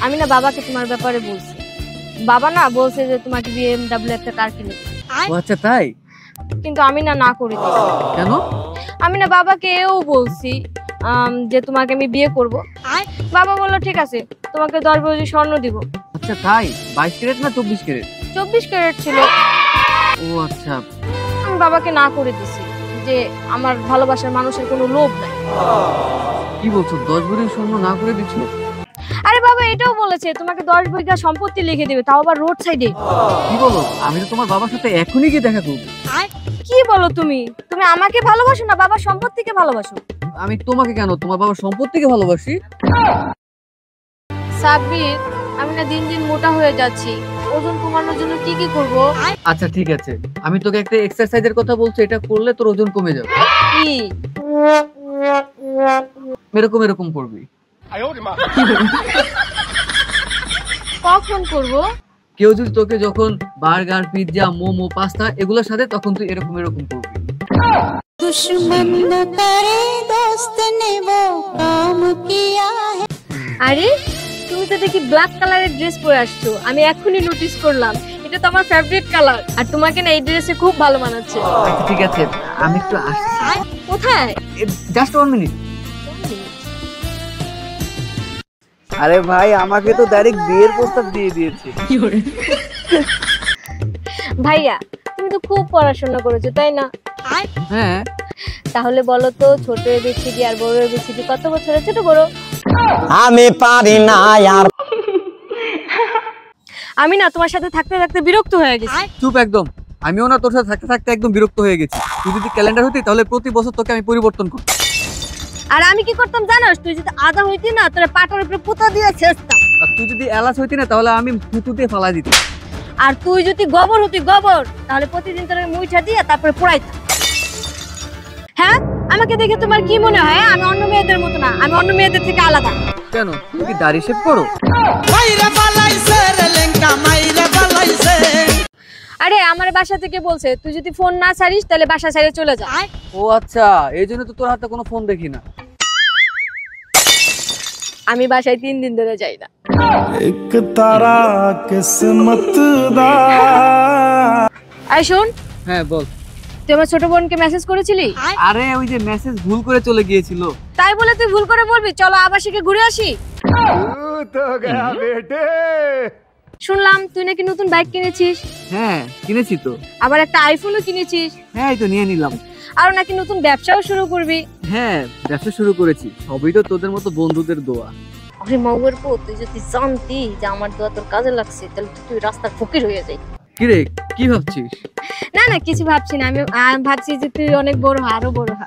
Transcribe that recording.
আমি না বাবাকে তোমার ব্যাপারে বলছি, বাবা না বলছে যে তোমাকে BMW একটা কার কিনে দিবে। ও আচ্ছা তাই? কিন্তু আমি না করে দিয়েছি। কেন? আমি না বাবাকে এও বলছি যে তোমাকে আমি বিয়ে করব। বাবা বললো ঠিক আছে, তোমাকে 10 ভরি স্বর্ণ দিব। আচ্ছা তাই? 22 ক্যারেট না 24 ক্যারেট? 24 ক্যারেট ছিল। ও আচ্ছা। আমি বাবাকে না করে দিছি যে আমার ভালোবাসার মানুষের কোনো লোভ নাই। কি বলছো, 10 ভরি স্বর্ণ না করে দিছো? আরে বাবা এটাও বলেছে তোমাকে 10 বিঘা সম্পত্তি লিখে দিবে, তাও আবার রোড সাইডে। কি বলো? আমি তো তোমার বাবার সাথে এখনই গিয়ে দেখা করব। কি বলো তুমি? তুমি আমাকে ভালোবাসো না বাবার সম্পত্তিকে ভালোবাসো? আমি তোমাকে কেন, তোমার বাবার সম্পত্তিকে ভালোবাসি। সাব্বির, আমি না দিন দিন মোটা হয়ে যাচ্ছি, ওজন কমানোর জন্য কি করব? আচ্ছা ঠিক আছে, আমি তোকে একটা এক্সারসাইজের কথা বলছি, এটা করলে তোর ওজন কমে যাবে। কি? এরকম এরকম করবি। কখন করব? কেউ যদি তোকে যখন বার্গার, পিৎজা, মোমো, পাস্তা এগুলোর সাথে, তখন তুই এরকম এরকম করবি। दुश्मन न करे दोस्त ने वो काम किया है। আরে তুমি তো দেখি ব্ল্যাক কালারের ড্রেস পরে আসছো, আমি এখনই নোটিস করলাম। এটা তো আমার ফেভারিট কালার, আর তোমাকে না এই ড্রেসে খুব ভালো মানাচ্ছে। আচ্ছা ঠিক আছে, আমি একটু আসছি। কোথায়? Just 1 minute. আরে ভাই, আমাকে তো ডাইরেক্ট বিয়ের প্রস্তাব দিয়ে দিয়েছে। ভাইয়া তুমি তো খুব পড়াশোনা করেছো তাই না? হ্যাঁ। তাহলে বলো তো ছোট এবিসিডি আর বড় এবিসিডি কত বছরের ছোট বড়? আমি পারি না আর। আমি না তোমার সাথে থাকতে থাকতে বিরক্ত হয়ে গেছি। চুপ একদম। আমিও না তোর সাথে থাকতে থাকতে একদম বিরক্ত হয়ে গেছি। তুই যদি ক্যালেন্ডার হতি তাহলে প্রতি বছর তোকে আমি পরিবর্তন করতাম। আর আমি কি করতাম জানোস? তুই যদি আদা হইতি না, তোর পাটার উপরে পুতা দিয়ে ছেঁচতাম। আর তুই যদি এলাচ হইতি না, তাহলে আমি থুতু দিয়ে ফালাই দিতাম। আর তুই যদি গোবর হতি গোবর, তাহলে প্রতিদিন তোর মুইঠা দিয়ে তারপরে পোড়াইতাম। হ্যাঁ, আমাকে দেখে তোমার কি মনে হয় আমি অন্য মেয়েদের মতো না? আমি অন্য মেয়েদের থেকে আলাদা। কেন, তুই কি দাড়ি শেভ করো? আরে আমার বাসা থেকে বলছে তুই যদি ফোন না ছাড়িস তাহলে বাসা ছেড়ে চলে যা। ও আচ্ছা, এই জন্য তো তোর হাতে কোনো ফোন দেখি না। আমি বাসায় 3 দিন ধরে যাই না। एक तारा किस्मत दा। আই শোন, হ্যাঁ বল। তুই আমার ছোট বোনকে মেসেজ করেছিলি? আরে ওই যে মেসেজ ভুল করে চলে গিয়েছিল। তাই বলে তুই ভুল করে বলবি চলো আবাসিকে ঘুরে আসি? तो गया बेटे। শুনলাম তুই নাকি নতুন বাইক কিনেছিস, হ্যাঁ কিনেছি তো। আবার একটা আইফোনও কিনেছিস, হ্যাঁ এই তো নিয়ে নিলাম। আর নাকি নতুন ব্যবসাও শুরু করবি। হ্যাঁ ব্যবসা শুরু করেছি, সবই তো তোদের মতো বন্ধুদের দোয়া। আরে মাউয়ের পো, তুই যদি জানতি যে আমার দোয়া তোর কাজে লাগছে তাহলে তো তুই রাস্তার ফকির হয়ে যাই। কি রে, কি ভাবছিস? না কিছু ভাবছি না, আমি ভাবছি যে তুই অনেক বড় হ, আরো বড় হ।